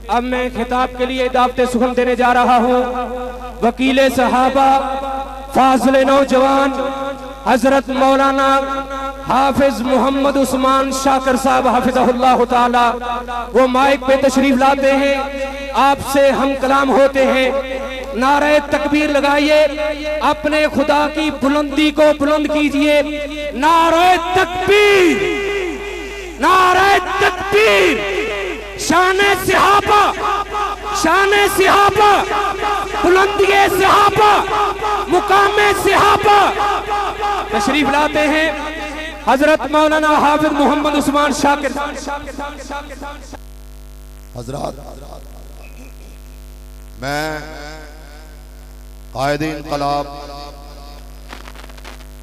اب میں خطاب کے لیے دعوت سخن دینے جا رہا ہوں وکیل صحابہ فاضل نوجوان حضرت مولانا حافظ محمد عثمان شاکر صاحب حافظہ اللہ تعالی، وہ مائک پہ تشریف لاتے ہیں، آپ سے ہم کلام ہوتے ہیں۔ نعرہ تکبیر لگائیے، اپنے خدا کی بلندی کو بلند کیجئے۔ نعرہ تکبیر، نعرہ تکبیر، شان صحابہ، شان صحابہ، بلندی صحابہ، مقام صحابہ۔ تشریف لاتے ہیں حضرت مولانا حافظ محمد عثمان شاکر۔ حضرات، میں قائد انقلاب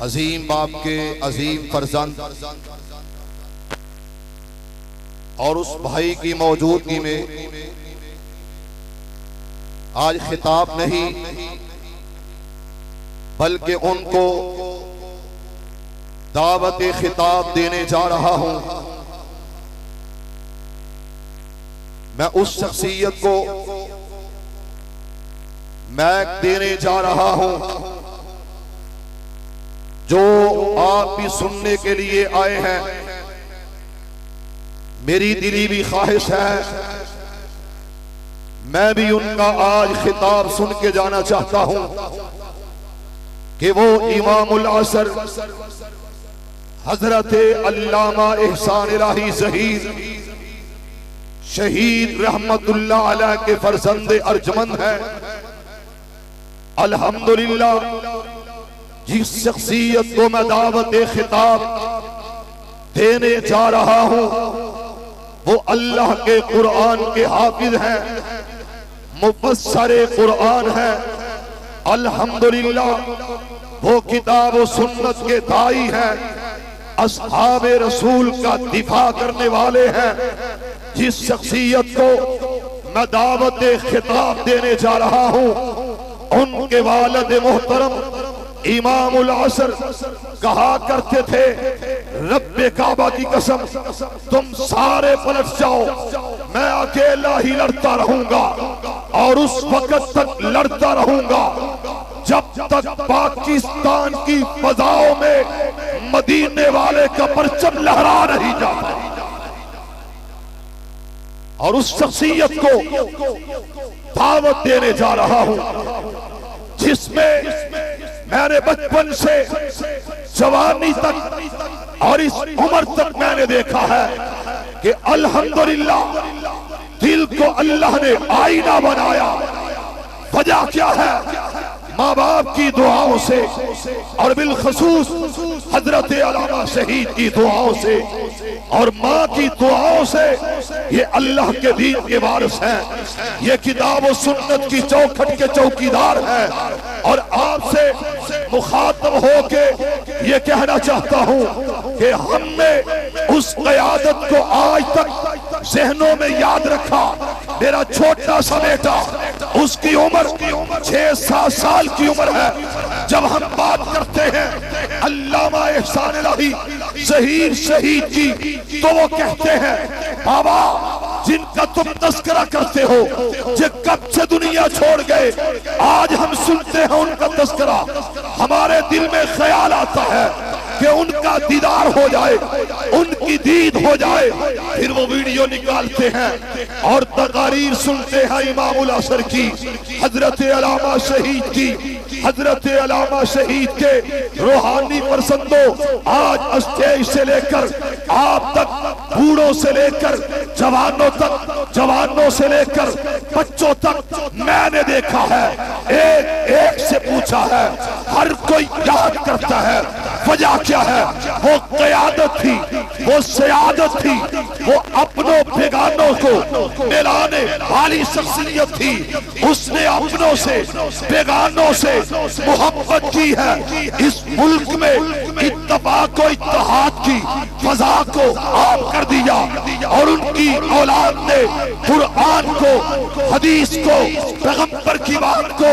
عظیم باپ کے عظیم فرزند اور اس بھائی کی موجودگی میں آج خطاب نہیں بلکہ ان کو دعوت خطاب دینے جا رہا ہوں۔ میں اس شخصیت کو میک دینے جا رہا ہوں جو آپ بھی سننے کے لیے آئے ہیں۔ میری دلی بھی خواہش ہے میں بھی ان کا آج خطاب سن کے جانا چاہتا ہوں کہ وہ امام العصر حضرت علامہ احسان الہی ظہیر شہید رحمت اللہ علیہ کے فرزند ارجمند ہیں۔ الحمدللہ جس شخصیت کو میں دعوت خطاب دینے جا رہا ہوں وہ اللہ کے قرآن کے حافظ ہیں، مفسر قرآن ہیں۔ الحمدللہ وہ کتاب و سنت کے داعی ہیں، اصحاب رسول کا دفاع کرنے والے ہیں۔ جس شخصیت کو میں دعوت خطاب دینے جا رہا ہوں ان کے والد محترم امام العصر کہا کرتے تھے، رب کعبہ کی قسم تم سارے پلٹ جاؤ، میں اکیلا ہی لڑتا رہوں گا اور اس وقت تک لڑتا رہوں گا جب تک پاکستان کی فضاؤں میں مدینے والے کا پرچم لہرا نہیں جاتا۔ اور اس شخصیت کو دعوت دینے جا رہا ہوں جس میں میں نے بچپن سے جوانی تک اور اس عمر تک میں نے دیکھا ہے کہ الحمدللہ دل کو اللہ نے آئینہ بنایا۔ وجہ کیا ہے؟ ماں باپ کی دعاؤں سے اور بالخصوص حضرت علامہ شہید کی دعاؤں سے اور ماں کی دعاؤں سے یہ اللہ کے دین کے وارث ہیں، یہ کتاب و سنت کی چوکھٹ کے چوکیدار ہیں۔ اور آپ سے مخاطب ہو کے یہ کہنا چاہتا ہوں کہ ہم نے اس قیادت کو آج تک ذہنوں میں یاد رکھا۔ میرا چھوٹا سا بیٹا، اس کی عمر 6-7 سال کی عمر ہے، جب ہم بات کرتے ہیں علامہ احسان الہی ظہیر شہید کی تو وہ کہتے ہیں بابا جن کا تم تذکرہ کرتے ہو یہ کب سے دنیا چھوڑ گئے، آج ہم سنتے ہیں ان کا تذکرہ، ہمارے دل میں خیال آتا ہے کہ ان کا دیدار ہو جائے، ان کی دید ہو جائے۔ پھر وہ ویڈیو نکالتے ہیں اور تقاریر سنتے ہیں امام العصر کی، حضرت علامہ شہید کی، حضرت علامہ شہید کے روحانی پرسندوں آج اسٹیج سے لے کر آپ تک، بوڑھوں سے لے کر جوانوں تک، جوانوں سے لے کر بچوں تک میں نے دیکھا ہے، ایک ایک سے پوچھا ہے، ہر کوئی یاد کرتا ہے۔ وجہ کیا ہے؟ وہ قیادت تھی، وہ سیادت تھی، وہ اپنوں بیگانوں کو ملانے والی شخصیت تھی۔ اس نے اپنوں سے بیگانوں سے محبت کی ہے، اس ملک میں اتفاق و اتحاد کی فضا کو عام کر دیا، اور ان کی اولاد نے قرآن کو، حدیث کو، پیغمبر کی بات کو،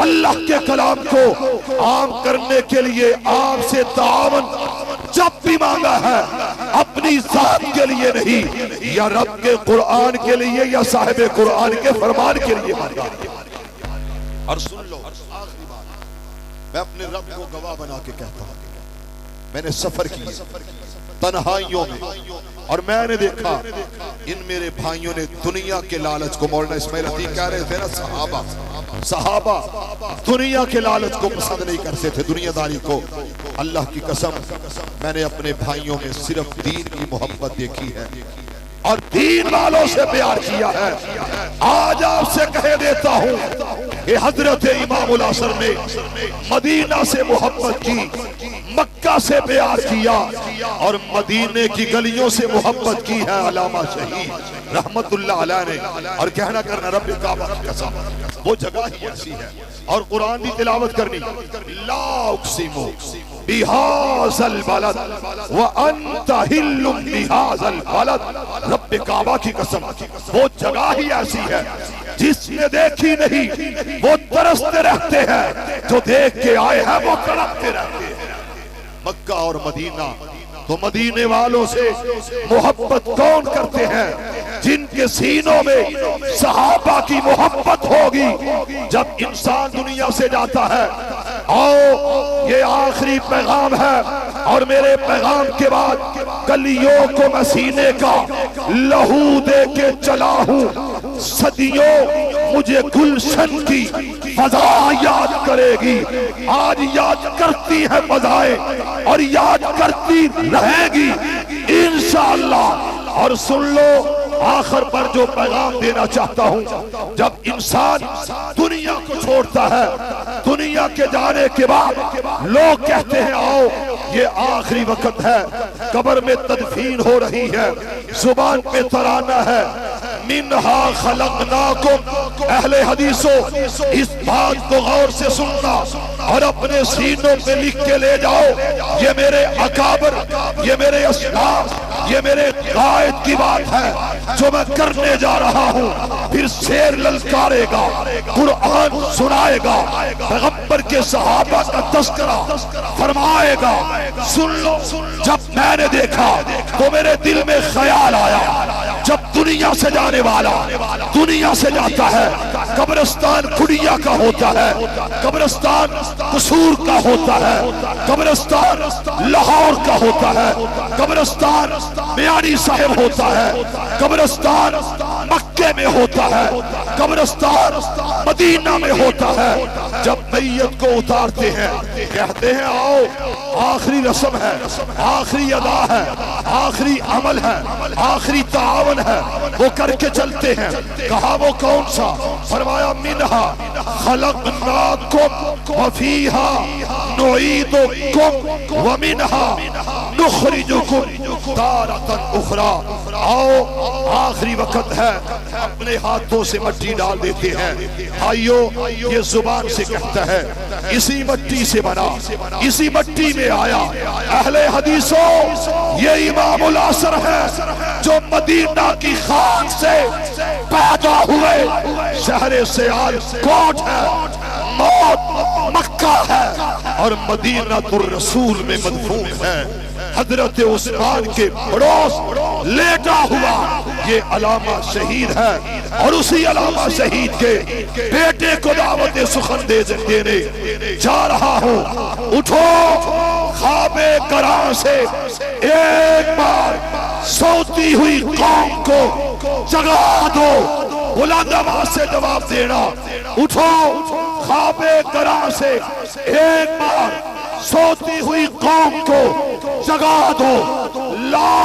اللہ کے کلام کو عام کرنے کے لیے آپ سے تعاون جب بھی مانگا ہے اپنی ذات کے لیے نہیں، یا رب کے قرآن کے لیے یا صاحب قرآن کے فرمان کے لیے مانگا۔ اور سن لو آخری بات، میں اپنے رب کو گواہ بنا کے کہتا ہوں، میں نے سفر کی تنہائیوں میں، اور میں نے دیکھا ان میرے بھائیوں نے دنیا کے لالچ کو، مولانا اسماعیل عتیق کہہ رہے تھے نا، صحابہ دنیا کے لالچ کو پسند نہیں کرتے تھے، دنیا داری کو۔ اللہ کی قسم میں نے اپنے بھائیوں میں صرف دین کی محبت دیکھی ہے اور دین والوں سے پیار کیا ہے۔ آج آپ سے کہہ دیتا ہوں کہ حضرت امام العصر نے مدینہ سے محبت کی، مکہ سے پیار کیا، اور مدینے کی گلیوں سے محبت کی ہے علامہ شہید رحمت اللہ علیہ نے۔ اور کہنا کرنا رب کعبہ کی قسم، وہ جگہ ہی ایسی ہے، اور قرآن کی تلاوت کرنی، لا اقسم بہذا البلد وانت حل بہذا البلد، رب کعبہ کی قسم وہ جگہ ہی ایسی ہے جس نے دیکھی نہیں وہ ترستے رہتے ہیں، جو دیکھ کے آئے ہیں وہ تڑپتے رہتے ہیں۔ مکہ اور مدینہ، تو مدینے والوں سے محبت کون کرتے ہیں؟ جن کے سینوں میں صحابہ کی محبت ہوگی۔ جب انسان دنیا سے جاتا ہے، آؤ یہ آخری پیغام ہے، اور میرے پیغام کے بعد کلیوں کو میں سینے کا لہو دے کے چلا ہوں، صدیوں مجھے گلشن کی فضا یاد کرے گی۔ آج یاد کرتی ہے فضائیں اور یاد کرتی رہے گی انشاءاللہ۔ اور سن لو آخر پر جو پیغام دینا چاہتا ہوں، جب انسان دنیا کو چھوڑتا ہے، دنیا کے جانے کے بعد لوگ کہتے ہیں آؤ یہ آخری وقت ہے، قبر میں تدفین ہو رہی ہے، زبان پہ ترانہ ہے، منہا خلقناکم۔ اہل حدیثوں اس بات کو غور سے سننا اور اپنے سینوں پہ لکھ کے لے جاؤ، یہ میرے اکابر، یہ میرے اسلاف، یہ میرے قائد کی بات ہے جو میں کرنے جا رہا ہوں۔ پھر شیر للکارے گا، قرآن سنائے گا، پیغمبر کے صحابہ کا تذکرہ فرمائے گا۔ سن لو، جب میں نے دیکھا تو میرے دل میں خیال آیا، جب دنیا سے جانے والا دنیا سے جاتا ہے، قبرستان کھڑیا کا ہوتا ہے، قبرستان قصور کا ہوتا ہے، قبرستان لاہور کا ہوتا ہے، قبرستان میانی صاحب ہوتا ہے، قبرستان مکے میں ہوتا ہے، قبرستان مدینہ میں ہوتا ہے۔ جب میت کو اتارتے ہیں کہتے ہیں آؤ آخری رسم ہے، آخری ادا ہے، آخری عمل ہے، آخری تعاون ہے، وہ کر کے چلتے ہیں۔ کہا وہ کون سا؟ فرمایا منہا خلقناکم وفیہا نعیدکم ومنہا نخرجکم تارۃ اخری۔ آؤ آخری وقت ہے، اپنے ہاتھوں سے مٹی ڈال دیتے ہیں۔ بھائیو یہ زبان سے کہتا ہے، اسی مٹی سے بنا، اسی مٹی میں آیا۔ اہل حدیثوں یہ امام العصر ہے جو مدینہ کی خاک سے پیدا ہوئے، شہر سیال کوٹ ہے، موت مکہ ہے، اور مدینہ الرسول میں مدفون ہے۔ حضرت عثمان کے پڑوس لیٹا ہوا یہ علامہ شہید ہے، اور اسی علامہ شہید کے بیٹے کو دعوت سخن دینے جا رہا ہوں۔ اٹھو خواب گراں سے ایک بار سوتی ہوئی قوم کو جگا دو، بلند آواز سے جواب دینا۔ اٹھو خواب گراں سے ایک بار سوتی ہوئی قوم کو جگا دو، لا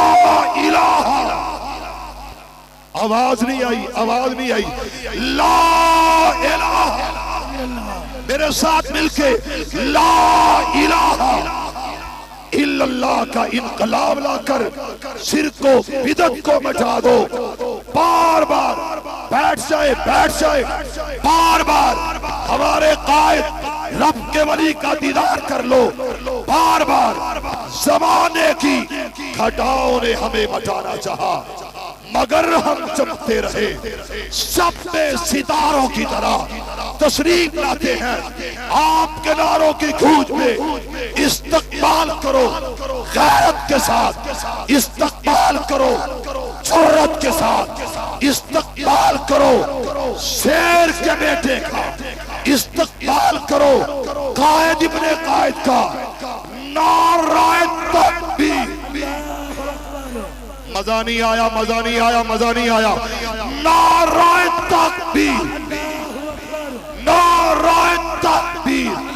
الہ۔ آواز نہیں آئی، آواز نہیں آئی، لا الہ۔ میرے ساتھ مل کے لا الہ الا اللہ کا انقلاب لا کر شرک و بدعت کو مٹا دو۔ بار بار بیٹھ جائے، بیٹھ جائے، بار بار ہمارے قائد رب کے ولی کا دیدار کر لو۔ بار بار زمانے کی گھٹاؤں نے ہمیں مٹانا چاہا، مگر ہم چمکتے رہے شب میں ستاروں کی طرح۔ تشریف لاتے ہیں، آپ کے نعروں کی گونج میں استقبال کرو غیرت کے ساتھ، استقبال کرو جرأت کے ساتھ، استقبال کرو شیر کے بیٹے کا، استقبال کرو قائد ابن قائد کا، نعرہ تکبیر۔ مزہ نہیں آیا، مزہ نہیں آیا، مزہ نہیں آیا، نعرہ تکبیر، نعرہ تکبیر۔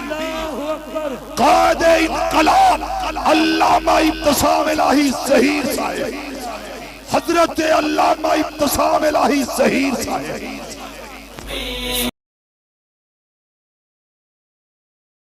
قائد انقلاب علامہ ابتسام الہی ظہیر صاحب، حضرت علامہ ابتسام الہی ظہیر صاحب۔